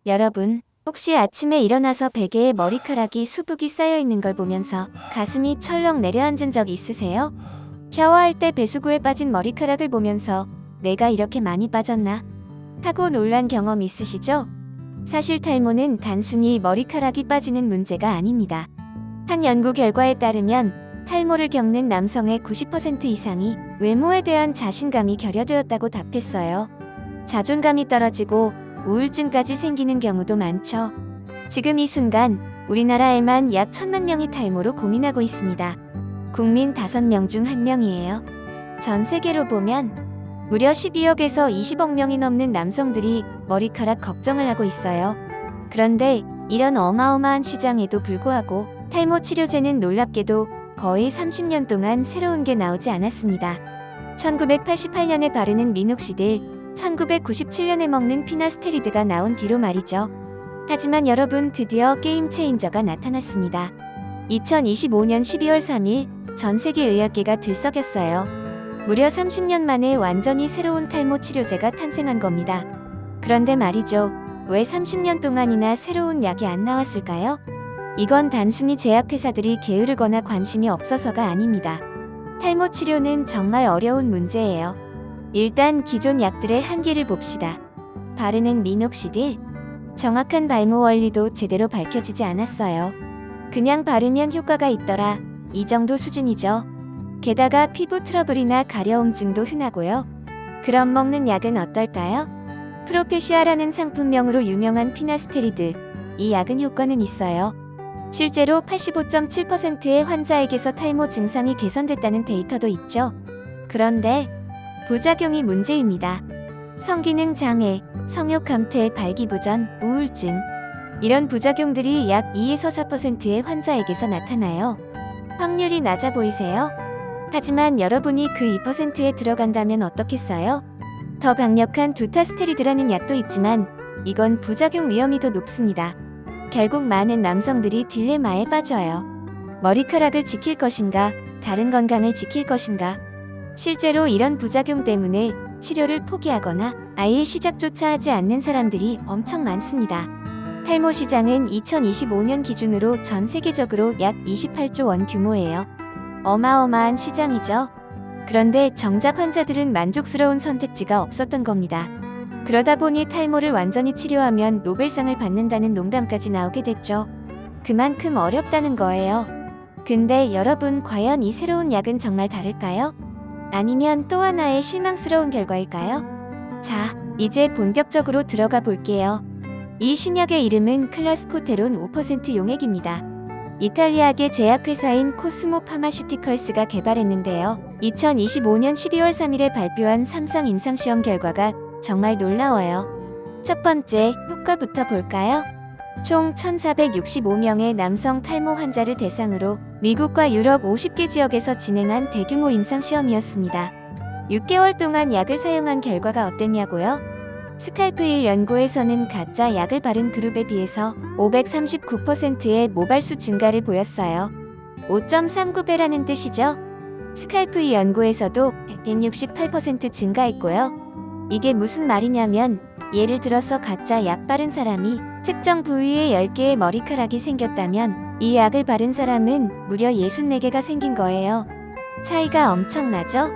여러분, 혹시 아침에 일어나서 베개에 머리카락이 수북이 쌓여 있는 걸 보면서 가슴이 철렁 내려앉은 적 있으세요? 샤워할 때 배수구에 빠진 머리카락을 보면서 내가 이렇게 많이 빠졌나? 하고 놀란 경험 있으시죠? 사실 탈모는 단순히 머리카락이 빠지는 문제가 아닙니다. 한 연구 결과에 따르면 탈모를 겪는 남성의 90% 이상이 외모에 대한 자신감이 결여되었다고 답했어요. 자존감이 떨어지고 우울증까지 생기는 경우도 많죠. 지금 이 순간 우리나라에만 약 1,000만 명이 탈모로 고민하고 있습니다. 국민 5명 중 1명이에요. 전 세계로 보면 무려 12억에서 20억 명이 넘는 남성들이 머리카락 걱정을 하고 있어요. 그런데 이런 어마어마한 시장에도 불구하고 탈모 치료제는 놀랍게도 거의 30년 동안 새로운 게 나오지 않았습니다. 1988년에 바르는 미녹시딜, 1997년에 먹는 피나스테리드가 나온 뒤로 말이죠. 하지만 여러분, 드디어 게임 체인저가 나타났습니다. 2025년 12월 3일 전 세계 의학계가 들썩였어요. 무려 30년 만에 완전히 새로운 탈모 치료제가 탄생한 겁니다. 그런데 말이죠. 왜 30년 동안이나 새로운 약이 안 나왔을까요? 이건 단순히 제약회사들이 게으르거나 관심이 없어서가 아닙니다. 탈모 치료는 정말 어려운 문제예요. 일단 기존 약들의 한계를 봅시다. 바르는 미녹시딜. 정확한 발모 원리도 제대로 밝혀지지 않았어요. 그냥 바르면 효과가 있더라. 이 정도 수준이죠. 게다가 피부 트러블이나 가려움증도 흔하고요. 그럼 먹는 약은 어떨까요? 프로페시아라는 상품명으로 유명한 피나스테리드. 이 약은 효과는 있어요. 실제로 85.7%의 환자에게서 탈모 증상이 개선됐다는 데이터도 있죠. 그런데 부작용이 문제입니다. 성기능 장애, 성욕 감퇴, 발기부전, 우울증. 이런 부작용들이 약 2에서 4%의 환자에게서 나타나요. 확률이 낮아 보이세요? 하지만 여러분이 그 2%에 들어간다면 어떻겠어요? 더 강력한 두타스테리드라는 약도 있지만 이건 부작용 위험이 더 높습니다. 결국 많은 남성들이 딜레마에 빠져요. 머리카락을 지킬 것인가, 다른 건강을 지킬 것인가. 실제로 이런 부작용 때문에 치료를 포기하거나 아예 시작조차 하지 않는 사람들이 엄청 많습니다. 탈모 시장은 2025년 기준으로 전 세계적으로 약 28조 원 규모예요. 어마어마한 시장이죠. 그런데 정작 환자들은 만족스러운 선택지가 없었던 겁니다. 그러다 보니 탈모를 완전히 치료하면 노벨상을 받는다는 농담까지 나오게 됐죠. 그만큼 어렵다는 거예요. 근데 여러분, 과연 이 새로운 약은 정말 다를까요? 아니면 또 하나의 실망스러운 결과일까요? 자, 이제 본격적으로 들어가 볼게요. 이 신약의 이름은 클라스코테론 5% 용액입니다. 이탈리아계 제약회사인 코스모 파마슈티컬스가 개발했는데요. 2025년 12월 3일에 발표한 3상 임상시험 결과가 정말 놀라워요. 첫 번째, 효과부터 볼까요? 총 1,465명의 남성 탈모 환자를 대상으로 미국과 유럽 50개 지역에서 진행한 대규모 임상시험이었습니다. 6개월 동안 약을 사용한 결과가 어땠냐고요? 스칼프1 연구에서는 가짜 약을 바른 그룹에 비해서 539%의 모발수 증가를 보였어요. 5.39배라는 뜻이죠. 스칼프2 연구에서도 168% 증가했고요. 이게 무슨 말이냐면 예를 들어서 가짜 약 바른 사람이 특정 부위에 10개의 머리카락이 생겼다면 이 약을 바른 사람은 무려 64개가 생긴 거예요. 차이가 엄청나죠?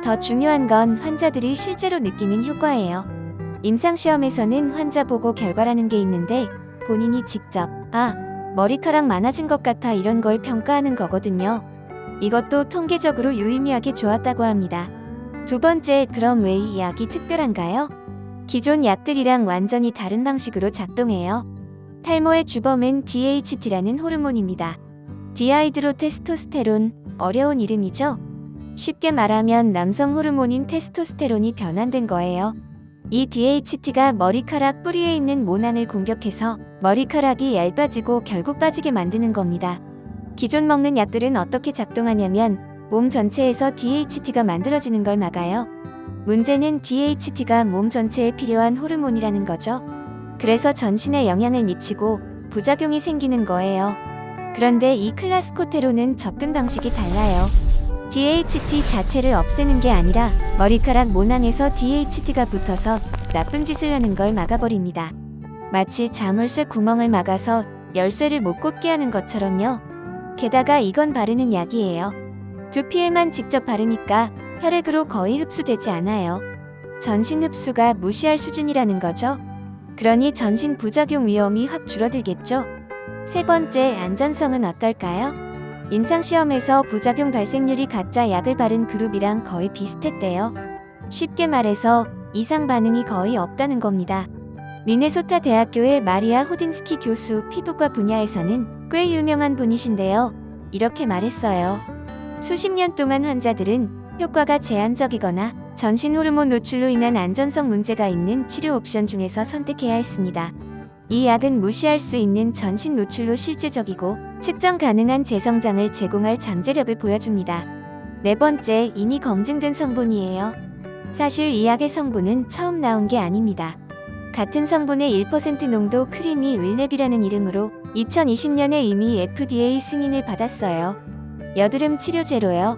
더 중요한 건 환자들이 실제로 느끼는 효과예요. 임상시험에서는 환자 보고 결과라는 게 있는데 본인이 직접 머리카락 많아진 것 같아 이런 걸 평가하는 거거든요. 이것도 통계적으로 유의미하게 좋았다고 합니다. 두 번째, 그럼 왜 이 약이 특별한가요? 기존 약들이랑 완전히 다른 방식으로 작동해요. 탈모의 주범은 DHT라는 호르몬입니다. 디하이드로테스토스테론, 어려운 이름이죠? 쉽게 말하면 남성 호르몬인 테스토스테론이 변환된 거예요. 이 DHT가 머리카락 뿌리에 있는 모낭을 공격해서 머리카락이 얇아지고 결국 빠지게 만드는 겁니다. 기존 먹는 약들은 어떻게 작동하냐면 몸 전체에서 DHT가 만들어지는 걸 막아요. 문제는 DHT가 몸 전체에 필요한 호르몬이라는 거죠. 그래서 전신에 영향을 미치고 부작용이 생기는 거예요. 그런데 이 클라스코테론은 접근 방식이 달라요. DHT 자체를 없애는 게 아니라 머리카락 모낭에서 DHT가 붙어서 나쁜 짓을 하는 걸 막아버립니다. 마치 자물쇠 구멍을 막아서 열쇠를 못 꽂게 하는 것처럼요. 게다가 이건 바르는 약이에요. 두피에만 직접 바르니까 혈액으로 거의 흡수되지 않아요. 전신 흡수가 무시할 수준이라는 거죠. 그러니 전신 부작용 위험이 확 줄어들겠죠. 세 번째, 안전성은 어떨까요? 임상시험에서 부작용 발생률이 가짜 약을 바른 그룹이랑 거의 비슷했대요. 쉽게 말해서 이상 반응이 거의 없다는 겁니다. 미네소타 대학교의 마리아 후딘스키 교수 피부과 분야에서는 꽤 유명한 분이신데요. 이렇게 말했어요. 수십 년 동안 환자들은 효과가 제한적이거나 전신 호르몬 노출로 인한 안전성 문제가 있는 치료 옵션 중에서 선택해야 했습니다. 이 약은 무시할 수 있는 전신 노출로 실제적이고 측정 가능한 재성장을 제공할 잠재력을 보여줍니다. 네 번째, 이미 검증된 성분이에요. 사실 이 약의 성분은 처음 나온 게 아닙니다. 같은 성분의 1% 농도 크리미 윌랩이라는 이름으로 2020년에 이미 FDA 승인을 받았어요. 여드름 치료제로요.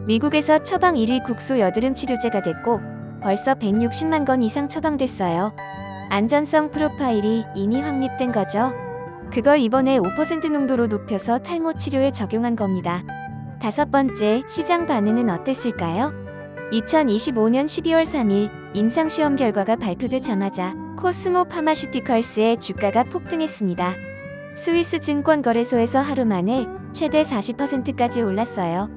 미국에서 처방 1위 국소 여드름 치료제가 됐고 벌써 160만 건 이상 처방됐어요. 안전성 프로파일이 이미 확립된 거죠. 그걸 이번에 5% 농도로 높여서 탈모 치료에 적용한 겁니다. 다섯 번째, 시장 반응은 어땠을까요? 2025년 12월 3일 임상시험 결과가 발표되자마자 코스모 파마슈티컬스의 주가가 폭등했습니다. 스위스 증권거래소에서 하루 만에 최대 40%까지 올랐어요.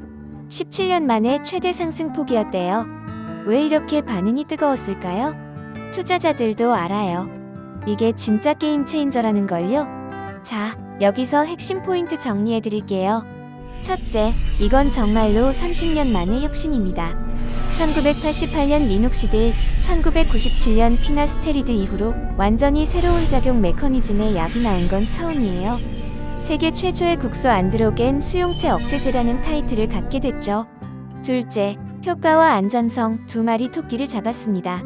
17년 만에 최대 상승폭이었대요. 왜 이렇게 반응이 뜨거웠을까요? 투자자들도 알아요. 이게 진짜 게임 체인저라는 걸요. 자, 여기서 핵심 포인트 정리해 드릴게요. 첫째, 이건 정말로 30년 만의 혁신입니다. 1988년 미녹시딜, 1997년 피나스테리드 이후로 완전히 새로운 작용 메커니즘의 약이 나온 건 처음이에요. 세계 최초의 국소 안드로겐 수용체 억제제라는 타이틀을 갖게 됐죠. 둘째, 효과와 안전성 두 마리 토끼를 잡았습니다.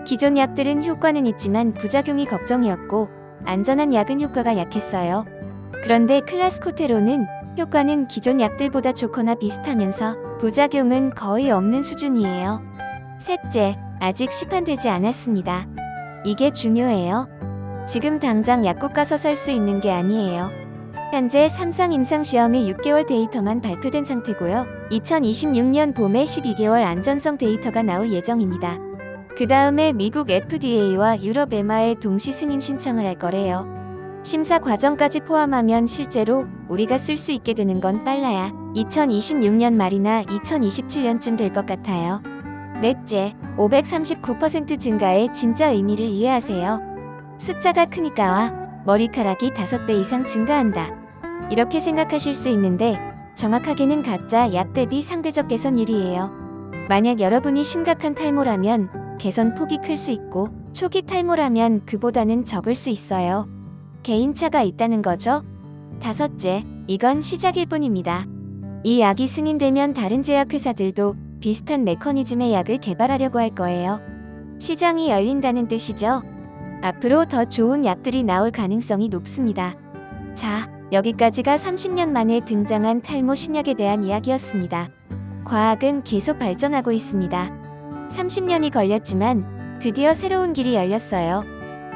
기존 약들은 효과는 있지만 부작용이 걱정이었고 안전한 약은 효과가 약했어요. 그런데 클라스코테로는 효과는 기존 약들보다 좋거나 비슷하면서 부작용은 거의 없는 수준이에요. 셋째, 아직 시판되지 않았습니다. 이게 중요해요. 지금 당장 약국 가서 살 수 있는 게 아니에요. 현재 3상 임상시험의 6개월 데이터만 발표된 상태고요. 2026년 봄에 12개월 안전성 데이터가 나올 예정입니다. 그 다음에 미국 FDA와 유럽 EMA에 동시 승인 신청을 할 거래요. 심사 과정까지 포함하면 실제로 우리가 쓸 수 있게 되는 건 빨라야 2026년 말이나 2027년쯤 될 것 같아요. 넷째, 539% 증가의 진짜 의미를 이해하세요. 숫자가 크니까와 머리카락이 5배 이상 증가한다. 이렇게 생각하실 수 있는데 정확하게는 가짜 약 대비 상대적 개선율이에요. 만약 여러분이 심각한 탈모라면 개선 폭이 클 수 있고 초기 탈모라면 그보다는 적을 수 있어요. 개인차가 있다는 거죠. 다섯째, 이건 시작일 뿐입니다. 이 약이 승인되면 다른 제약회사들도 비슷한 메커니즘의 약을 개발하려고 할 거예요. 시장이 열린다는 뜻이죠. 앞으로 더 좋은 약들이 나올 가능성이 높습니다. 자, 여기까지가 30년 만에 등장한 탈모 신약에 대한 이야기였습니다. 과학은 계속 발전하고 있습니다. 30년이 걸렸지만 드디어 새로운 길이 열렸어요.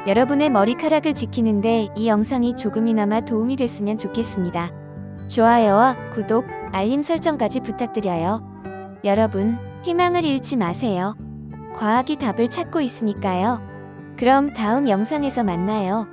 여러분의 머리카락을 지키는데 이 영상이 조금이나마 도움이 됐으면 좋겠습니다. 좋아요와 구독, 알림 설정까지 부탁드려요. 여러분, 희망을 잃지 마세요. 과학이 답을 찾고 있으니까요. 그럼 다음 영상에서 만나요.